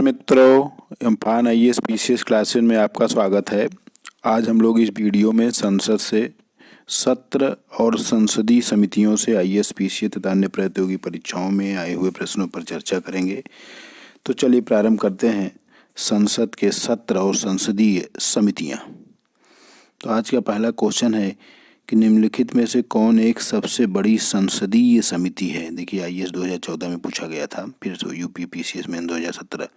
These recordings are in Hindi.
मित्रों, इम्फान आईएएस पीसीएस क्लासेस में आपका स्वागत है। आज हम लोग इस वीडियो में संसद से सत्र और संसदीय समितियों से आईएएस पीसीएस तथा अन्य प्रतियोगी परीक्षाओं में आए हुए प्रश्नों पर चर्चा करेंगे। तो चलिए प्रारंभ करते हैं। संसद के सत्र और संसदीय समितियां। तो आज का पहला क्वेश्चन है कि निम्नलिखित में से कौन एक सबसे बड़ी संसदीय समिति है। देखिए, आईएएस 2014 में पूछा गया था, फिर तो यूपी पीसीएस में 2017।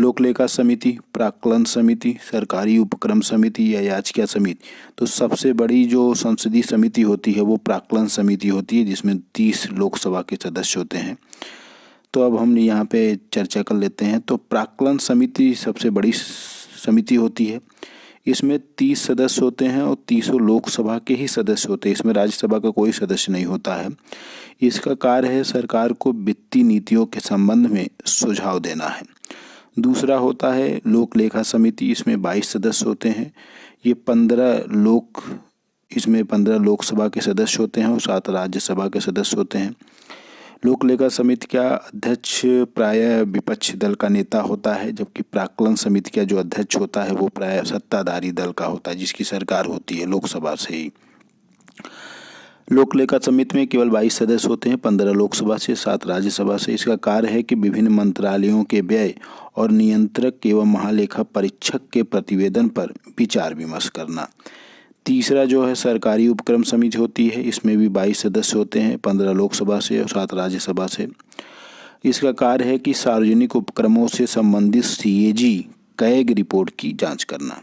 लोक लेखा समिति, प्राक्कलन समिति, सरकारी उपक्रम समिति या याचिका समिति। तो सबसे बड़ी जो संसदीय समिति होती है वो प्राक्कलन समिति होती है, जिसमें 30 लोकसभा के सदस्य होते हैं। तो अब हम यहाँ पे चर्चा कर लेते हैं। तो प्राक्कलन समिति सबसे बड़ी समिति होती है। इसमें 30 सदस्य होते हैं और 30 लोकसभा के ही सदस्य होते हैं। इसमें राज्यसभा का कोई सदस्य नहीं होता है। इसका कार्य है सरकार को वित्तीय नीतियों के संबंध में सुझाव देना है। दूसरा होता है लोक लेखा समिति। इसमें 22 सदस्य होते हैं। इसमें 15 लोकसभा के सदस्य होते हैं और 7 राज्यसभा के सदस्य होते हैं। लोक लेखा समिति का अध्यक्ष प्रायः विपक्ष दल का नेता होता है, जबकि प्राक्कलन समिति का जो अध्यक्ष होता है वो प्रायः सत्ताधारी दल का होता है, जिसकी सरकार होती है लोकसभा से ही। लोक लेखा समिति में केवल 22 सदस्य होते हैं, 15 लोकसभा से, 7 राज्यसभा से। इसका कार्य है कि विभिन्न मंत्रालयों के व्यय और नियंत्रक एवं महालेखा परीक्षक के प्रतिवेदन पर विचार विमर्श करना। तीसरा जो है सरकारी उपक्रम समिति होती है। इसमें भी 22 सदस्य होते हैं, 15 लोकसभा से और 7 राज्यसभा से। इसका कार्य है कि सार्वजनिक उपक्रमों से संबंधित सीएजी कैग रिपोर्ट की जांच करना।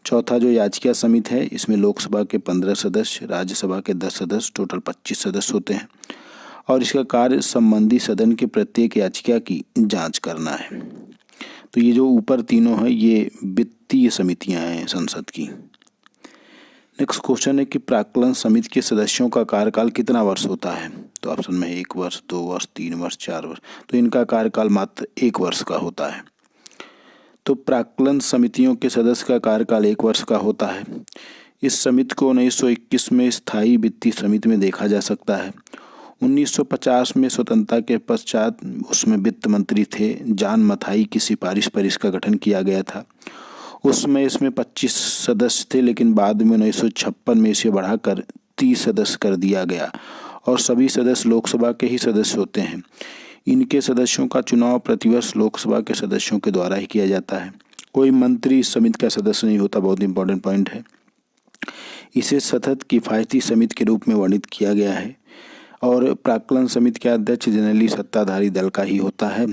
चौथा जो याचिका समिति है, इसमें लोकसभा के 15 सदस्य, राज्यसभा के 10 सदस्य, टोटल 25 सदस्य होते हैं और इसका कार्य संबंधित सदन के प्रत्येक याचिका की जाँच करना है। तो ये जो ऊपर तीनों हैं ये वित्तीय समितियाँ हैं संसद की। नेक्स्ट क्वेश्चन है कि प्राक्कलन समिति के सदस्यों का कार्यकाल कितना वर्ष होता है। तो ऑप्शन में 1 वर्ष, 2 वर्ष, 3 वर्ष, 4 वर्ष। तो इनका कार्यकाल मात्र 1 वर्ष का होता है। तो प्राक्कलन समितियों के सदस्य का कार्यकाल 1 वर्ष का होता है। इस समिति को 1921 में स्थायी वित्तीय समिति में देखा जा सकता है। 1950 में स्वतंत्रता के पश्चात उसमें वित्त मंत्री थे जॉन मथाई की सिफारिश पर इसका गठन किया गया था। उसमें इसमें 25 सदस्य थे, लेकिन बाद में 1956 में इसे बढ़ाकर 30 सदस्य कर दिया गया और सभी सदस्य लोकसभा के ही सदस्य होते हैं। इनके सदस्यों का चुनाव प्रतिवर्ष लोकसभा के सदस्यों के द्वारा ही किया जाता है। कोई मंत्री इस समिति का सदस्य नहीं होता। बहुत इंपॉर्टेंट पॉइंट है। इसे सतत किफायती समिति के रूप में वर्णित किया गया है और प्राक्कलन समिति का अध्यक्ष जनरली सत्ताधारी दल का ही होता है।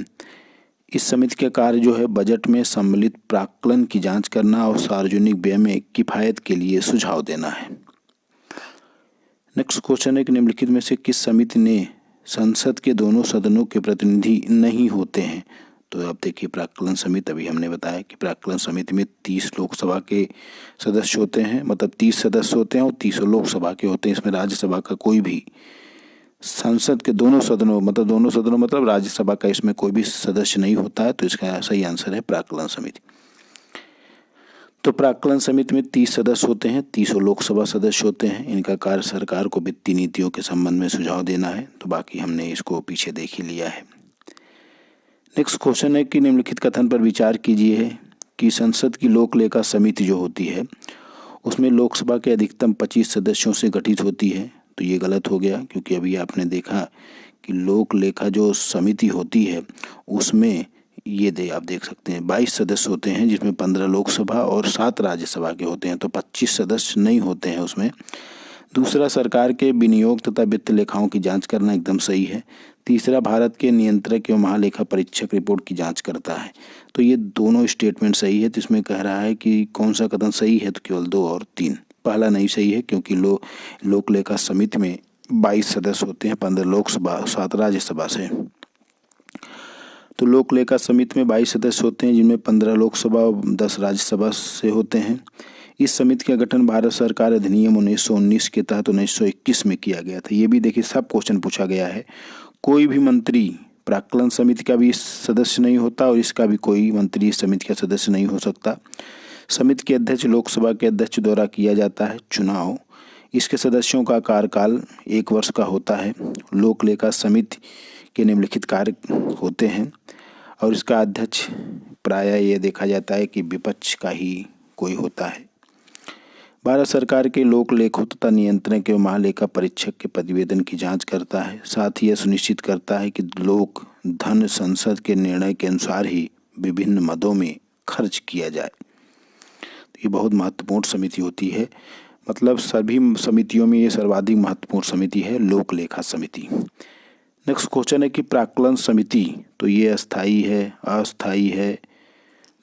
इस समिति का कार्य जो है बजट में सम्मिलित प्राक्कलन की जांच करना और सार्वजनिक व्यय में किफायत के लिए सुझाव देना है। नेक्स्ट क्वेश्चन है कि निम्नलिखित में से किस समिति ने संसद के दोनों सदनों के प्रतिनिधि नहीं होते हैं। तो अब देखिए, प्राक्कलन समिति, अभी हमने बताया कि प्राक्कलन समिति में 30 लोकसभा के सदस्य होते हैं, मतलब 30 सदस्य होते हैं और 30 लोकसभा के होते हैं। इसमें राज्यसभा का कोई भी, संसद के दोनों सदनों मतलब राज्यसभा का इसमें कोई भी सदस्य नहीं होता है। तो इसका सही आंसर है प्राक्कलन समिति। तो प्राक्कलन समिति में 30 सदस्य होते हैं, 30 लोकसभा सदस्य होते हैं। इनका कार्य सरकार को वित्तीय नीतियों के संबंध में सुझाव देना है। तो बाकी हमने इसको पीछे देख ही लिया है। नेक्स्ट क्वेश्चन है कि निम्नलिखित कथन पर विचार कीजिए कि संसद की लोक लेखा समिति जो होती है उसमें लोकसभा के अधिकतम 25 सदस्यों से गठित होती है। तो ये गलत हो गया, क्योंकि अभी आपने देखा कि लोक लेखा जो समिति होती है उसमें आप देख सकते हैं 22 सदस्य होते हैं, जिसमें 15 लोकसभा और 7 राज्यसभा के होते हैं। तो 25 सदस्य नहीं होते हैं उसमें। दूसरा, सरकार के विनियोग तथा वित्त लेखाओं की जांच करना एकदम सही है। तीसरा, भारत के नियंत्रक एवं महालेखा परीक्षक रिपोर्ट की जांच करता है। तो ये दोनों स्टेटमेंट सही है। तो इसमें कह रहा है कि कौन सा कथन सही है, तो केवल 2 और 3। पहला नहीं सही है, क्योंकि लोक लेखा समिति में 22 सदस्य होते हैं, 15 लोकसभा, 7 राज्यसभा से। तो लोक लेखा समिति में 22 सदस्य होते हैं, जिनमें 15 लोकसभा और 10 राज्यसभा से होते हैं। इस समिति का गठन भारत सरकार अधिनियम 1919 के तहत 1921 में किया गया था। ये भी देखिए, सब क्वेश्चन पूछा गया है। कोई भी मंत्री प्राक्कलन समिति का भी सदस्य नहीं होता और इसका भी कोई मंत्री इस समिति का सदस्य नहीं हो सकता। समिति के अध्यक्ष लोकसभा के अध्यक्ष द्वारा किया जाता है चुनाव। इसके सदस्यों का कार्यकाल 1 वर्ष का होता है। लोक लेखा समिति के निम्नलिखित कार्य होते हैं और इसका अध्यक्ष प्रायः ये देखा जाता है कि विपक्ष का ही कोई होता है। भारत सरकार के लोक लेखा तथा नियंत्रक एवं महालेखा परीक्षक के प्रतिवेदन की जांच करता है। साथ ही यह सुनिश्चित करता है कि लोक धन संसद के निर्णय के अनुसार ही विभिन्न मदों में खर्च किया जाए। तो ये बहुत महत्वपूर्ण समिति होती है, मतलब सभी समितियों में ये सर्वाधिक महत्वपूर्ण समिति है लोक लेखा समिति। नेक्स्ट क्वेश्चन है कि प्राक्कलन समिति, तो ये अस्थाई है, अस्थाई है,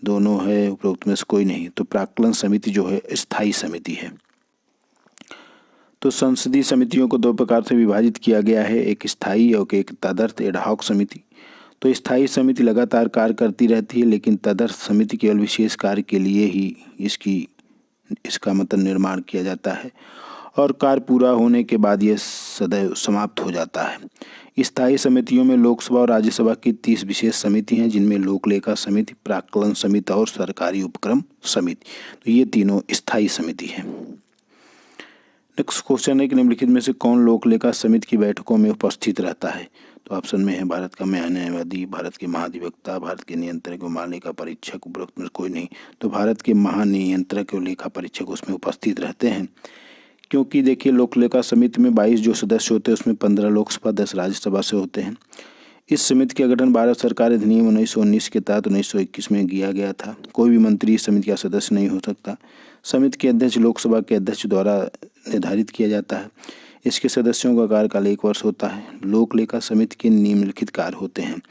दोनों है, उपरोक्त में से कोई नहीं। तो प्राक्कलन समिति जो है स्थायी समिति है। तो संसदीय समितियों को दो प्रकार से विभाजित किया गया है, एक स्थायी और एक तदर्थ एडहॉक समिति। तो स्थायी समिति लगातार कार्य करती रहती है, लेकिन तदर्थ समिति केवल विशेष कार्य के लिए ही इसका मतलब निर्माण किया जाता है और कार्य पूरा होने के बाद यह सदैव समाप्त हो जाता है। स्थायी समितियों में लोकसभा और राज्यसभा की 30 विशेष समिति हैं, जिनमें लोक लेखा समिति, प्राक्कलन समिति और सरकारी उपक्रम समिति, तो ये तीनों स्थायी समिति हैं। नेक्स्ट क्वेश्चन है कि निम्नलिखित में से कौन लोक लेखा समिति की बैठकों में उपस्थित रहता है। तो ऑप्शन में है भारत का न्यायवादी, भारत के महाधिवक्ता, भारत के नियंत्रक एवं महालेखा परीक्षक, उपरोक्त में कोई नहीं। तो भारत के महानियंत्रक एवं लेखा परीक्षक उसमें उपस्थित रहते हैं, क्योंकि देखिए लोक लेखा समिति में 22 जो सदस्य होते हैं उसमें 15 लोकसभा 10 राज्यसभा से होते हैं। इस समिति का गठन भारत सरकार अधिनियम 1919 के तहत 1921 में किया गया था। कोई भी मंत्री इस समिति का सदस्य नहीं हो सकता। समिति के अध्यक्ष लोकसभा के अध्यक्ष द्वारा निर्धारित किया जाता है। इसके सदस्यों का कार्यकाल 1 वर्ष होता है। लोक लेखा समिति के निम्नलिखित कार्य होते हैं।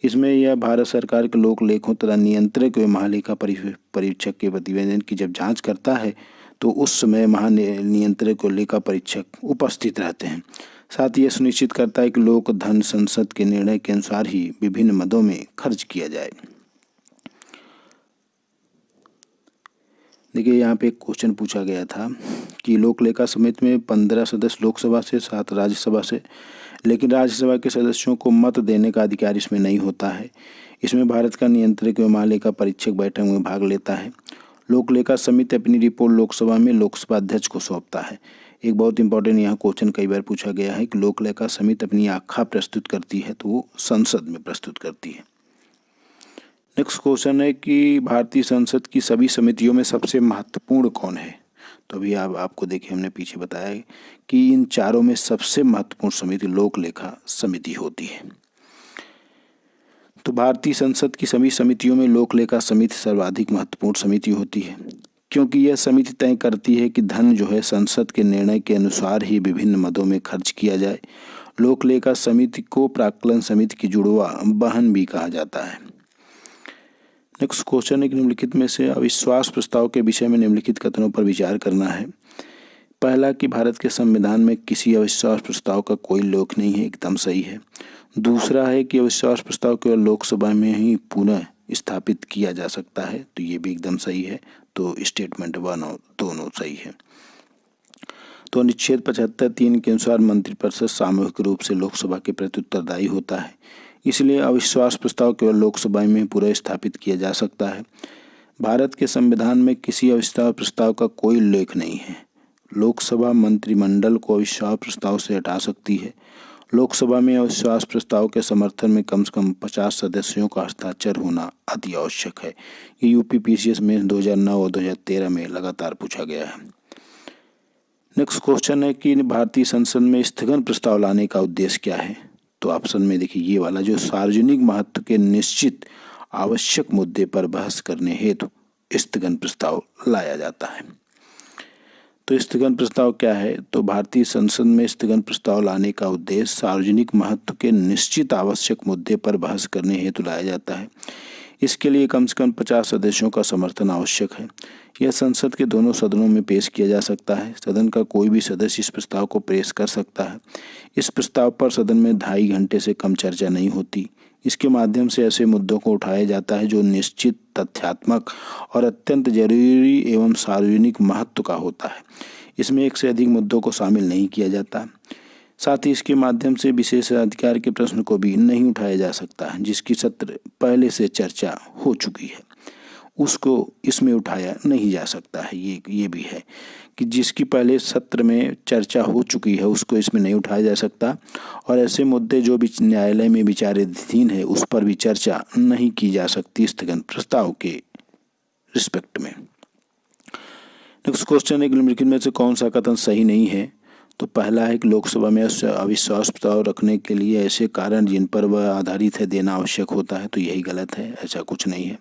इसमें यह भारत सरकार के लोक लेखों तथा नियंत्रक एवं महालेखा परीक्षक के प्रतिवेदन की जब जांच करता है तो उस समय महानियंत्रक और लेखा परीक्षक उपस्थित रहते हैं। साथ ही यह सुनिश्चित करता है कि लोक धन संसद के निर्णय के अनुसार ही विभिन्न मदों में खर्च किया जाए। देखिए यहाँ पे एक क्वेश्चन पूछा गया था कि लोक लेखा समिति में 15 सदस्य लोकसभा से, 7 राज्यसभा से, लेकिन राज्यसभा के सदस्यों को मत देने का अधिकार इसमें नहीं होता है। इसमें भारत का नियंत्रक एवं महालेखा परीक्षक बैठक में भाग लेता है। लोक लेखा समिति अपनी रिपोर्ट लोकसभा में लोकसभा अध्यक्ष को सौंपता है। एक बहुत इंपॉर्टेंट यहाँ क्वेश्चन कई बार पूछा गया है कि लोक लेखा समिति अपनी आख्या प्रस्तुत करती है तो वो संसद में प्रस्तुत करती है। नेक्स्ट क्वेश्चन है कि भारतीय संसद की सभी समितियों में सबसे महत्वपूर्ण कौन है। तो अभी आपको देखिए हमने पीछे बताया है कि इन चारों में सबसे महत्वपूर्ण समिति लोक लेखा समिति होती है। तो भारतीय संसद की सभी समितियों में लोक लेखा समिति सर्वाधिक महत्वपूर्ण समिति होती है, क्योंकि यह समिति तय करती है कि धन जो है संसद के निर्णय के अनुसार ही विभिन्न मदों में खर्च किया जाए। लोक लेखा समिति को प्राक्कलन समिति की जुड़वा बहन भी कहा जाता है। नेक्स्ट क्वेश्चन है कि निम्नलिखित में से अविश्वास प्रस्ताव के विषय में निम्नलिखित कथनों पर विचार करना है। पहला कि भारत के संविधान में किसी अविश्वास प्रस्ताव का कोई उल्लेख नहीं है, एकदम सही है। दूसरा है कि अविश्वास प्रस्ताव केवल लोकसभा में ही पुनः स्थापित किया जा सकता है, तो ये भी एकदम सही है। तो स्टेटमेंट 1 और दोनों सही है। तो अनुच्छेद 75(3) के अनुसार मंत्रिपरिषद सामूहिक रूप से लोकसभा के प्रति उत्तरदायी होता है, इसलिए अविश्वास प्रस्ताव केवल लोकसभा में पुनः स्थापित किया जा सकता है। भारत के संविधान में किसी अविश्वास प्रस्ताव का कोई उल्लेख नहीं है। लोकसभा मंत्रिमंडल को अविश्वास प्रस्ताव से हटा सकती है। लोकसभा में अविश्वास प्रस्ताव के समर्थन में कम से कम 50 सदस्यों का हस्ताक्षर होना अति आवश्यक है। ये यूपी पीसीएस में 2009 और 2013 में लगातार पूछा गया है। नेक्स्ट क्वेश्चन है कि भारतीय संसद में स्थगन प्रस्ताव लाने का उद्देश्य क्या है। तो ऑप्शन में देखिए ये वाला जो सार्वजनिक महत्व के निश्चित आवश्यक मुद्दे पर बहस करने हेतु स्थगन प्रस्ताव लाया जाता है। तो स्थगन प्रस्ताव क्या है। तो भारतीय संसद में स्थगन प्रस्ताव लाने का उद्देश्य सार्वजनिक महत्व के निश्चित आवश्यक मुद्दे पर बहस करने हेतु लाया जाता है। इसके लिए कम से कम 50 सदस्यों का समर्थन आवश्यक है। यह संसद के दोनों सदनों में पेश किया जा सकता है। सदन का कोई भी सदस्य इस प्रस्ताव को पेश कर सकता है। इस प्रस्ताव पर सदन में 2.5 घंटे से कम चर्चा नहीं होती। इसके माध्यम से ऐसे मुद्दों को उठाया जाता है जो निश्चित, तथ्यात्मक और अत्यंत जरूरी एवं सार्वजनिक महत्व का होता है। इसमें एक से अधिक मुद्दों को शामिल नहीं किया जाता। साथ ही इसके माध्यम से विशेषाधिकार के प्रश्न को भी नहीं उठाया जा सकता, जिसकी सत्र पहले से चर्चा हो चुकी है। उसको इसमें उठाया नहीं जा सकता है। ये भी है कि जिसकी पहले सत्र में चर्चा हो चुकी है उसको इसमें नहीं उठाया जा सकता, और ऐसे मुद्दे जो भी न्यायालय में विचाराधीन है उस पर भी चर्चा नहीं की जा सकती स्थगन प्रस्ताव के रिस्पेक्ट में। नेक्स्ट क्वेश्चन है कि निम्नलिखित में से कौन सा कथन सही नहीं है। तो पहला है कि लोकसभा में अविश्वास प्रस्ताव रखने के लिए ऐसे कारण जिन पर वह आधारित है देना आवश्यक होता है, तो यही गलत है, ऐसा कुछ नहीं है।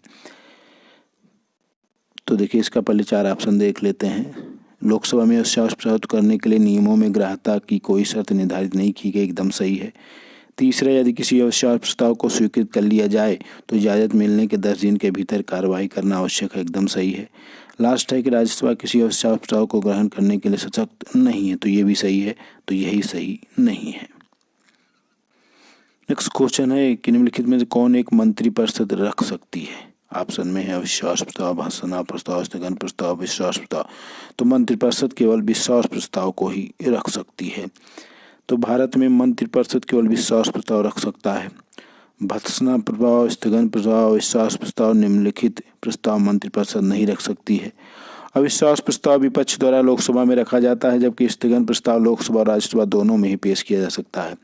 तो देखिए इसका पहले 4 ऑप्शन देख लेते हैं। लोकसभा में अविश्वास प्रस्ताव करने के लिए नियमों में ग्राह्यता की कोई शर्त निर्धारित नहीं की गई, एकदम सही है। तीसरा, यदि किसी अविश्वास प्रस्ताव को स्वीकृत कर लिया जाए तो इजाज़त मिलने के 10 दिन के भीतर कार्रवाई करना आवश्यक है, एकदम सही है। लास्ट है कि राज्यसभा किसी अविश्वास प्रस्ताव को ग्रहण करने के लिए सशक्त नहीं है, तो ये भी सही है, तो यही सही नहीं है। नेक्स्ट क्वेश्चन है कि निम्नलिखित में से कौन एक मंत्रिपरिषद रख सकती है। ऑप्शन में है अविश्वास प्रस्ताव, भर्त्सना प्रस्ताव, स्थगन प्रस्ताव, विश्वास प्रस्ताव। तो मंत्रिपरिषद केवल विश्वास प्रस्ताव को ही रख सकती है। तो भारत में मंत्रिपरिषद केवल विश्वास प्रस्ताव रख सकता है। भर्त्सना प्रस्ताव, स्थगन प्रस्ताव, विश्वास प्रस्ताव, निम्नलिखित प्रस्ताव मंत्रिपरिषद नहीं रख सकती है। अविश्वास प्रस्ताव विपक्ष द्वारा लोकसभा में रखा जाता है, जबकि स्थगन प्रस्ताव लोकसभा और राज्यसभा दोनों में ही पेश किया जा सकता है।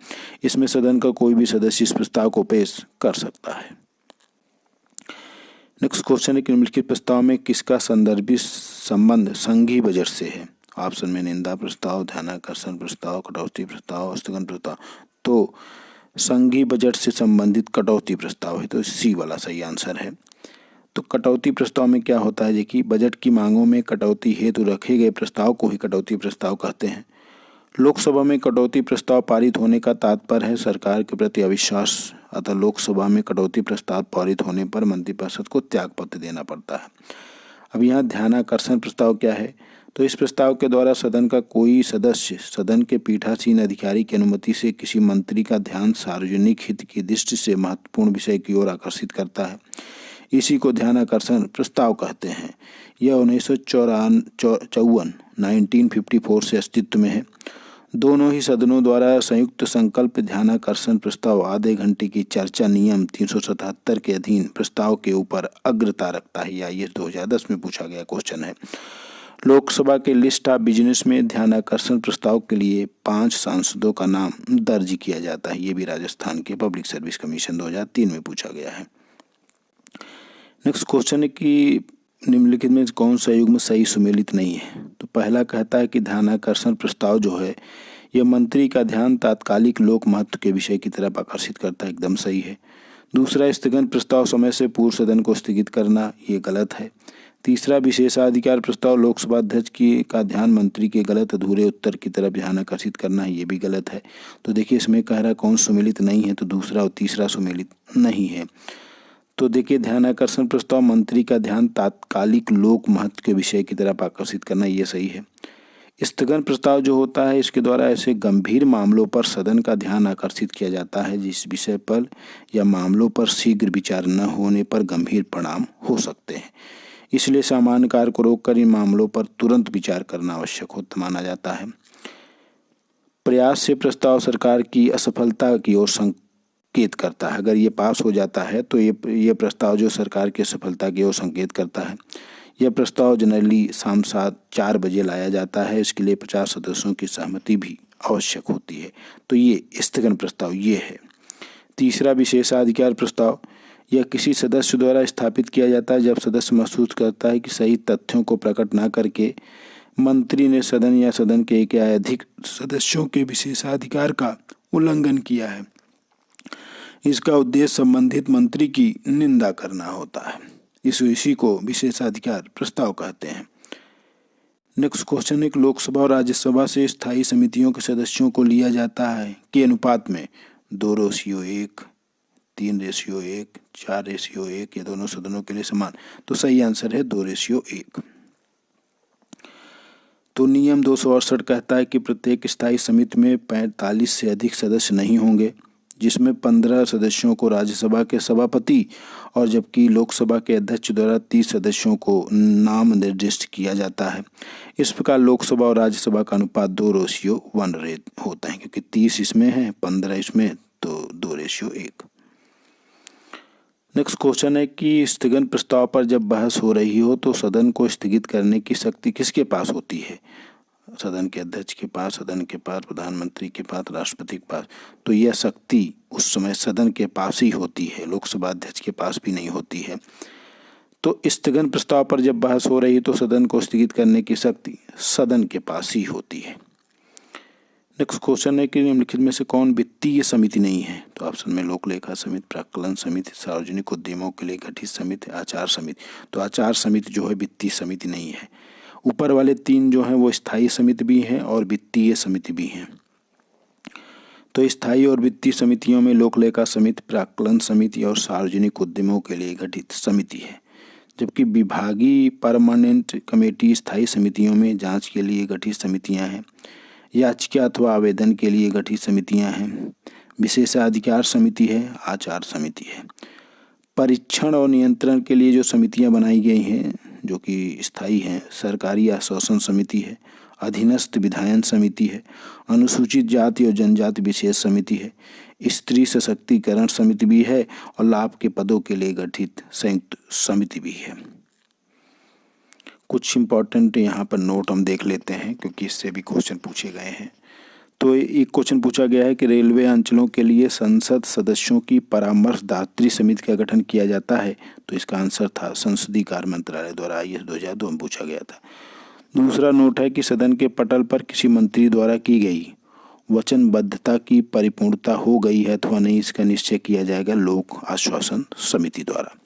इसमें सदन का कोई भी सदस्य इस प्रस्ताव को पेश कर सकता है। नेक्स्ट क्वेश्चन है कि निम्नलिखित प्रस्ताव में किसका संदर्भित संबंध संघीय बजट से है। ऑप्शन में निंदा प्रस्ताव, ध्यानाकर्षण प्रस्ताव, कटौती प्रस्ताव, स्थगन प्रस्ताव। तो संघीय बजट से संबंधित कटौती प्रस्ताव है, तो सी वाला सही आंसर है। तो कटौती प्रस्ताव में क्या होता है कि बजट की मांगों में कटौती हेतु रखे गए प्रस्ताव को ही कटौती प्रस्ताव कहते हैं। लोकसभा में कटौती प्रस्ताव पारित होने का तात्पर्य है सरकार के प्रति अविश्वास, अतः लोकसभा में कटौती प्रस्ताव पारित होने पर मंत्रिपरिषद को त्यागपत्र देना पड़ता है। अब यहाँ ध्यानाकर्षण प्रस्ताव क्या है। तो इस प्रस्ताव के द्वारा सदन का कोई सदस्य सदन के पीठासीन अधिकारी की अनुमति से किसी मंत्री का ध्यान सार्वजनिक हित की दृष्टि से महत्वपूर्ण विषय की ओर आकर्षित करता है, इसी को ध्यानाकर्षण प्रस्ताव कहते हैं। यह 1954 से अस्तित्व में है। दोनों ही सदनों द्वारा संयुक्त संकल्प ध्यानाकर्षण प्रस्ताव आधे घंटे की चर्चा नियम 377 के अधीन प्रस्ताव के ऊपर अग्रता रखता है। ये 2010 में पूछा गया क्वेश्चन है। लोकसभा के लिस्ट ऑफ बिजनेस में ध्यानाकर्षण प्रस्ताव के लिए 5 सांसदों का नाम दर्ज किया जाता है। ये भी राजस्थान के पब्लिक सर्विस कमीशन 2003 में पूछा गया है। नेक्स्ट क्वेश्चन है कि निम्नलिखित में कौन सा युग्म सही सुमेलित नहीं है। तो पहला कहता है कि ध्यानाकर्षण प्रस्ताव जो है यह मंत्री का ध्यान तात्कालिक लोक महत्व के विषय की तरफ आकर्षित करता है, एकदम सही है। दूसरा, स्थगन प्रस्ताव समय से पूर्व सदन को स्थगित करना, ये गलत है। तीसरा, विशेषाधिकार प्रस्ताव लोकसभा अध्यक्ष का ध्यान मंत्री के गलत अधूरे उत्तर की तरफ ध्यान आकर्षित करना, ये भी गलत है। तो देखिए इसमें कह रहा कौन सुमेलित नहीं है, तो दूसरा और तीसरा सुमेलित नहीं है। तो देखिए ध्यानाकर्षण प्रस्ताव मंत्री का ध्यान तात्कालिक लोक महत्व के विषय की तरफ आकर्षित करना, ये सही है। स्थगन प्रस्ताव जो होता है इसके द्वारा ऐसे गंभीर मामलों पर सदन का ध्यान आकर्षित किया जाता है जिस विषय पर या मामलों पर शीघ्र विचार न होने पर गंभीर परिणाम हो सकते हैं, इसलिए सामान्य कार्य को रोककर इन मामलों पर तुरंत विचार करना आवश्यक होता माना जाता है। प्रयास से प्रस्ताव सरकार की असफलता की ओर संकेत करता है। अगर ये पास हो जाता है तो ये प्रस्ताव जो सरकार की असफलता की ओर संकेत करता है। यह प्रस्ताव जनरली शाम 4 बजे लाया जाता है, इसके लिए 50 सदस्यों की सहमति भी आवश्यक होती है। तो ये स्थगन प्रस्ताव ये है। तीसरा, विशेषाधिकार प्रस्ताव, यह किसी सदस्य द्वारा स्थापित किया जाता है जब सदस्य महसूस करता है कि सही तथ्यों को प्रकट न करके मंत्री ने सदन या सदन के एक या अधिक सदस्यों के विशेषाधिकार का उल्लंघन किया है। इसका उद्देश्य संबंधित मंत्री की निंदा करना होता है, इसी को विशेषाधिकार प्रस्ताव कहते हैं। नेक्स्ट क्वेश्चन है, लोकसभा और राज्यसभा से स्थायी समितियों के सदस्यों को लिया जाता है के अनुपात में 2:1, 3:1, 4:1, ये दोनों सदनों के लिए समान। तो सही आंसर है 2:1। तो नियम 268 कहता है कि प्रत्येक स्थायी समिति में 45 से अधिक सदस्य नहीं होंगे, जिसमें 15 सदस्यों को राज्यसभा के सभापति और जबकि लोकसभा के अध्यक्ष द्वारा 30 सदस्यों को नाम निर्दिष्ट किया जाता है। इस प्रकार लोकसभा और राज्यसभा का अनुपात 2:1 होता है, क्योंकि 30 इसमें है 15 इसमें, तो 2:1। नेक्स्ट क्वेश्चन है कि स्थगन प्रस्ताव पर जब बहस हो रही हो तो सदन को स्थगित करने की शक्ति किसके पास होती है? सदन के अध्यक्ष के पास, सदन के पास, प्रधानमंत्री के पास, राष्ट्रपति के पास। तो यह शक्ति उस समय सदन के पास ही होती है, लोकसभा अध्यक्ष के पास भी नहीं होती है। तो स्थगन प्रस्ताव पर जब बहस हो रही है तो सदन को स्थगित करने की शक्ति सदन के पास ही होती है। नेक्स्ट क्वेश्चन है कि निम्नलिखित में से कौन वित्तीय समिति नहीं है? तो ऑप्शन में लोक लेखा समिति, प्राक्कलन समिति, सार्वजनिक उद्यमों के लिए गठित समिति, आचार समिति। तो आचार समिति जो है वित्तीय समिति नहीं है। ऊपर वाले तीन जो हैं वो स्थायी समिति भी हैं और वित्तीय समिति भी हैं। तो स्थायी और वित्तीय समितियों में लोक लेखा समिति, प्राक्कलन समिति और सार्वजनिक उद्यमों के लिए गठित समिति है। जबकि विभागीय परमानेंट कमेटी स्थायी समितियों में जांच के लिए गठित समितियां हैं, याचिका अथवा आवेदन के लिए गठित समितियां हैं, विशेषाधिकार समिति है, आचार समिति है। परीक्षण और नियंत्रण के लिए जो समितियां बनाई गई हैं जो कि स्थायी हैं, सरकारी आश्वासन समिति है, अधीनस्थ विधायन समिति है, अनुसूचित जाति और जनजाति विशेष समिति है, स्त्री सशक्तिकरण समिति भी है और लाभ के पदों के लिए गठित संयुक्त समिति भी है। कुछ इम्पोर्टेंट यहाँ पर नोट हम देख लेते हैं क्योंकि इससे भी क्वेश्चन पूछे गए हैं। तो एक क्वेश्चन पूछा गया है कि रेलवे अंचलों के लिए संसद सदस्यों की परामर्शदात्री समिति का गठन किया जाता है। तो इसका आंसर था संसदीय कार्य मंत्रालय द्वारा, IAS 2002 में पूछा गया था। दूसरा नोट है कि सदन के पटल पर किसी मंत्री द्वारा की गई वचनबद्धता की परिपूर्णता हो गई है अथवा नहीं, इसका निश्चय किया जाएगा लोक आश्वासन समिति द्वारा।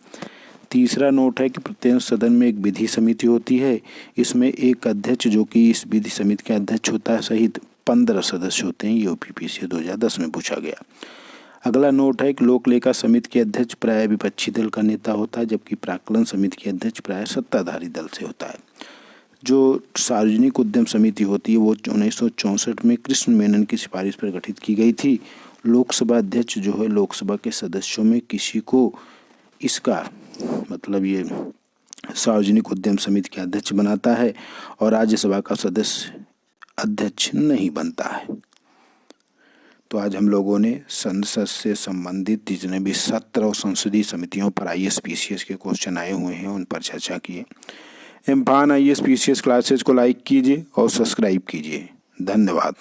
तीसरा नोट है कि प्रत्येक सदन में एक विधि समिति होती है, इसमें एक अध्यक्ष जो कि इस विधि समिति का अध्यक्ष होता है सहित 15 सदस्य होते हैं। ये UPPSC 2010 में पूछा गया। अगला नोट है कि लोक लेखा समिति के अध्यक्ष प्राय विपक्षी दल का नेता होता है, जबकि प्राक्कलन समिति के अध्यक्ष प्राय सत्ताधारी दल से होता है। जो सार्वजनिक उद्यम समिति होती है वो 1964 में कृष्ण मेनन की सिफारिश पर गठित की गई थी। लोकसभा अध्यक्ष जो है लोकसभा के सदस्यों में किसी को इसका मतलब ये सार्वजनिक उद्यम समिति के अध्यक्ष बनाता है और राज्यसभा का सदस्य अध्यक्ष नहीं बनता है। तो आज हम लोगों ने संसद से संबंधित जितने भी 17 संसदीय समितियों पर IAS PCS के क्वेश्चन आए हुए हैं उन पर चर्चा किए। इम्फान IAS PCS क्लासेज को लाइक कीजिए और सब्सक्राइब कीजिए। धन्यवाद।